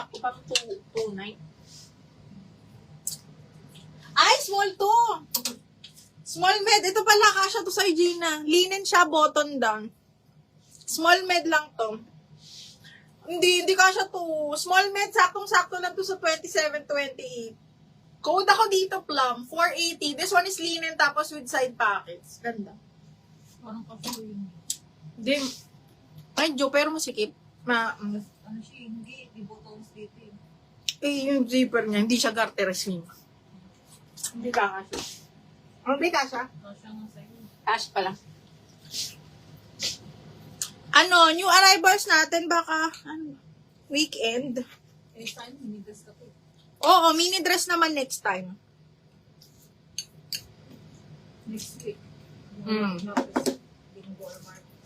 Sakto pa 2.9. Ay, small to. Small med. Ito pala, kasha to sa Gina. Linen siya, button down. Small med lang to. Hindi kasha to. Small med, saktong-sakto lang to sa 27-28. Code ako dito, plum. 480. This one is linen tapos with side pockets. Ganda. Parang kasi yun. Hindi. Medyo, pero masikip. Ano siya, hindi buttons dito eh. Yung zipper niya, hindi siya garter slim. Hindi ka kasha. Hindi kasha? Kasya nga sa'yo. Cash pala. Ano, new arrivals natin baka, weekend. Eh, saan hinigas ka po? Oo, mini dress naman next time. Next week. Mm. Bingo or Marcos.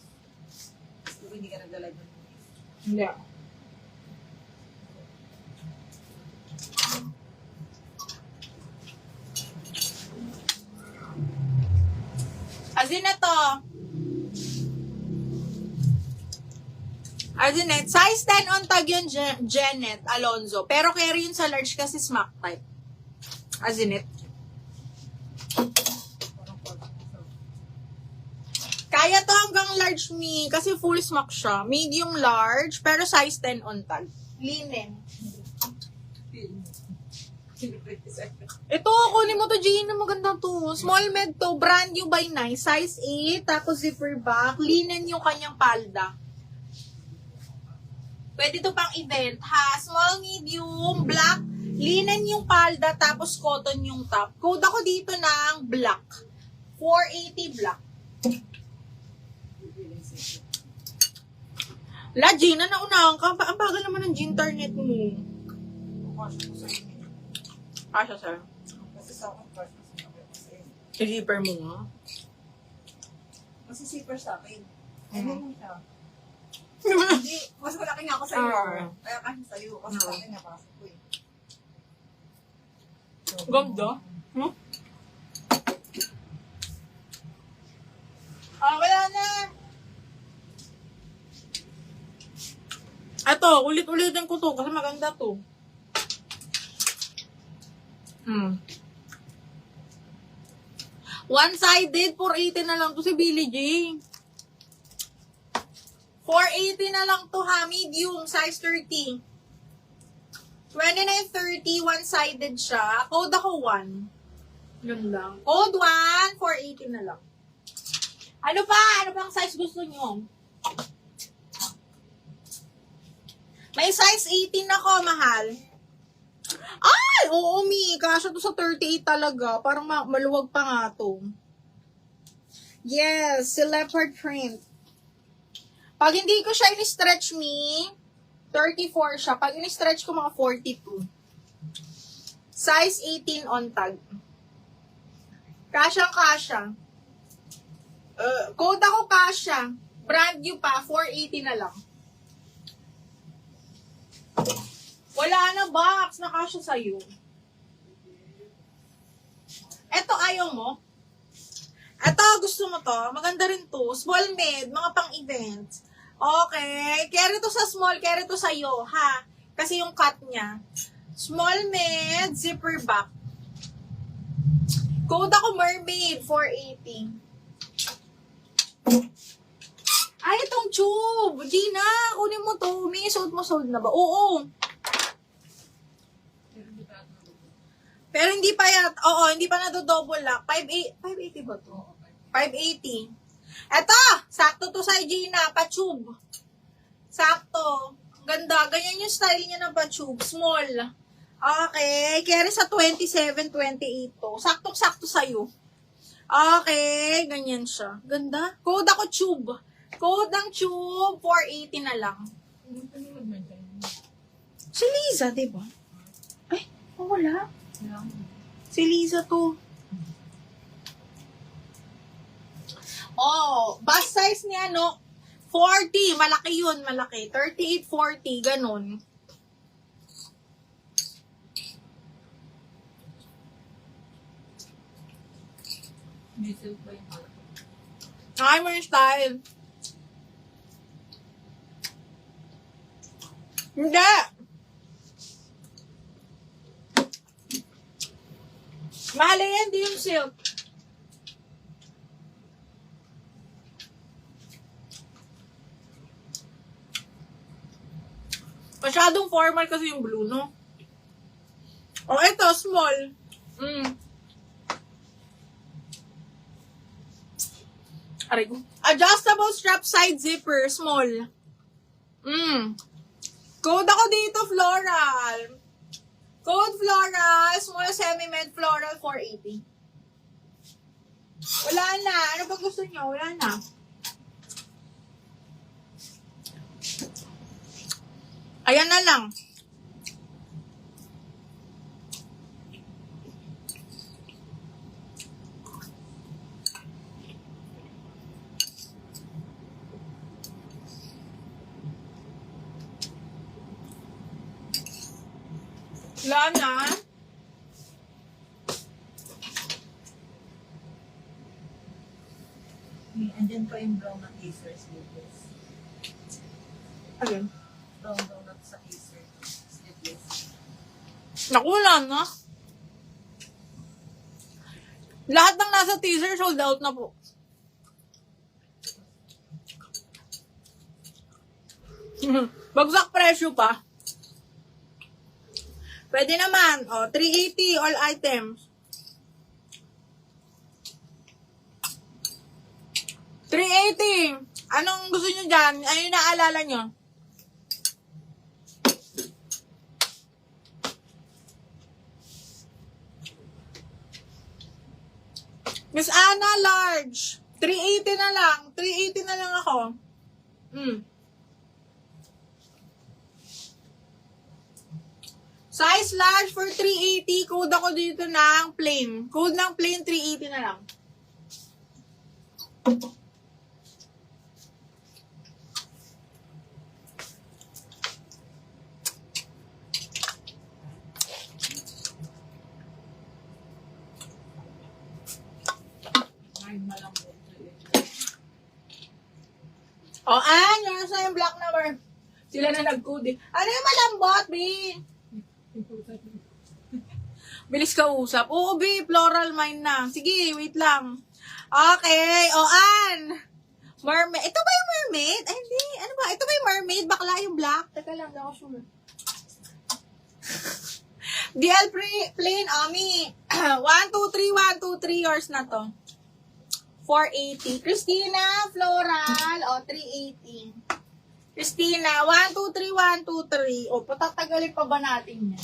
Siguro hindi ka nagdalive ng Hindi. Azin na to. Azinet, size 10 on tag yun, Janet Alonzo. Pero carry yun sa large kasi smack type. Azinet. Kaya to hanggang large me, kasi full smack siya. Medium large, pero size 10 on tag. Linen. Ito, kunin mo to, Gina. Maganda to. Small med to. Brand new by Nice. Size 8. Tapos zipper back. Linen yung kanyang palda. Pwede to pang event, ha? Small, medium, black. Linen yung palda. Tapos cotton yung top. Code ako dito ng black. 480 black. La, Gina, naunahan ka. Ang bagal naman ng internet mo. Kasya ko sa'yo. Kasha, sir. Kasi sa akin, kasya ko sa'yo. Zipper mo nga. Kasi zipper sa akin. Ano mo siya? Hindi, mas malaki nga ako sa'yo. Kaya kasi sa'yo. Kasi sa akin, napasok ko eh. Ganda. Hmm? Wala na. Ito, ulit-ulitin ko to kasi maganda to. One-sided, 480 na lang to si Billie J. 480 na lang to ha, medium, size 30. 29.30, one-sided siya. Code ako 1. Yun lang. Code 1, 480 na lang. Ano pa? Ano bang size gusto nyo? May size 18 ako, mahal. Ay! Oo, Mi. Kasya to sa 38 talaga. Parang maluwag pa nga to. Yes, si leopard print. Pag hindi ko siya in-stretch, Mi, 34 siya. Pag in-stretch ko, mga 42. Size 18 on tag. Kasyang-kasya. Code ako kasya. Brand new pa, 480 na lang. Wala na box, nakasya sa'yo. Eto, ayaw mo? Eto, gusto mo to? Maganda rin to. Small med, mga pang-event. Okay. Carry to sa small, carry to sa'yo, ha? Kasi yung cut niya. Small med, zipper back. Code ako mermaid, 480. Ay, itong tube. Gina, kunin mo to. May sold na ba? Oo. Pero hindi pa yan. Oo, hindi pa na-double lock. 580 ba to? 580. Eto, sakto to sa Gina. Pa-tube. Sakto. Ganda. Ganyan yung style niya ng pa-tube. Small. Okay. Carry sa 27-28 to. Saktong-sakto sa'yo. Okay. Ganyan siya. Ganda. Code ako tube. Code ng tube, 480 na lang. Si Liza, diba? Ay, wala. Si Liza to. Oh, bust size niya, no? 40. Malaki yun, malaki. 38, 40, ganun. May silk ba yung Ay, mo yung style. Hindi. Mahal yan, di yung silk. Masyadong formal kasi yung blue, no? O, ito, small. Aray ko. Adjustable strap side zipper, small. Code ako dito, floral. Code floral, small semi-med floral, 480. Wala na. Ano ba gusto nyo? Wala na. Ayan na lang. Wala na. Andyan pa yung brown na Acer sleeveless. Ayun. Brown na sa Acer sleeveless. Naku, wala na. Lahat ng nasa teaser sold out na po. Bagsak presyo pa. Pwede naman. O, 380 all items. 380. Anong gusto nyo dyan? Ano yung naalala nyo? Miss Anna, large. 380 na lang. 380 na lang ako. Size large for 380. Code ako dito ng plain. Code ng plain, 380 na lang. O, yun na yung black number. Sila na nag-code eh. Ano yung malambot, B? Bilis ka usap. Oo, B, floral mine na. Sige, wait lang. Okay, mermaid. Ito ba yung mermaid? Ay, hindi. Ano ba? Ito ba yung mermaid? Bakla yung black? Teka lang, ako sure. DL plain, Ami. 1, 2, 3, 1, 2, 3 yours na to. 480. Christina, floral. O, 380. Christina, 1, 2, 3, 1, 2, 3. O, patatagalin pa ba natin yan?